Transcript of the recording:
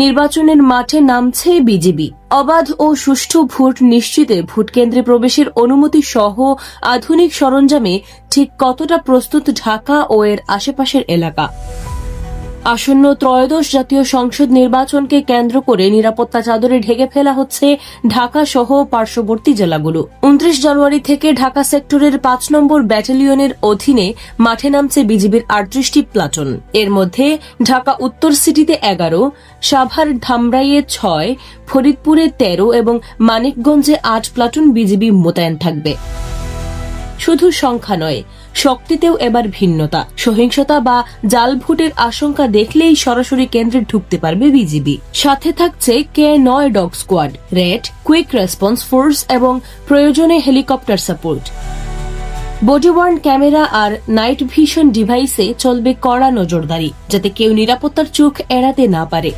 নির্বাচনের মাঠে নামছে বিজেপি। অবাধ ও সুষ্ঠু ভোট নিশ্চিতে ভোটকেন্দ্রে প্রবেশের অনুমতি সহ আধুনিক সরঞ্জামে ঠিক কতটা প্রস্তুত ঢাকা ও এর আশেপাশের এলাকা? আসন্ন ত্রয়োদশ জাতীয় সংসদ নির্বাচনকে কেন্দ্র করে নিরাপত্তা চাদরে ঢেকে ফেলা হচ্ছে ঢাকা সহ পার্শ্ববর্তী জেলাগুলো। 29 জানুয়ারি থেকে ঢাকা সেক্টরের 5 নম্বর ব্যাটালিয়নের অধীনে মাঠে নামছে বিজিবির 38টি প্লাটুন। এর মধ্যে ঢাকা উত্তর সিটিতে 11, সাভার ধামরাইয়ে 6, ফরিদপুরে 13 এবং মানিকগঞ্জে 8 প্লাটুন বিজিবি মোতায়েন থাকবে। শুধু সংখ্যা নয়, শক্তিতেও এবার ভিন্নতা। সহিংসতা বা জাল ভোটের আশঙ্কা দেখলেই সরাসরি কেন্দ্রে ঢুকতে পারবে বিজিবি। সাথে থাকছে K9 dog squad, red, quick response force এবং প্রয়োজনে helicopter support. Body worn camera আর নাইট ভিশন ডিভাইসে চলবে কড়া নজরদারি, যাতে কেউ নিরাপত্তার চোখ এড়াতে না পারে।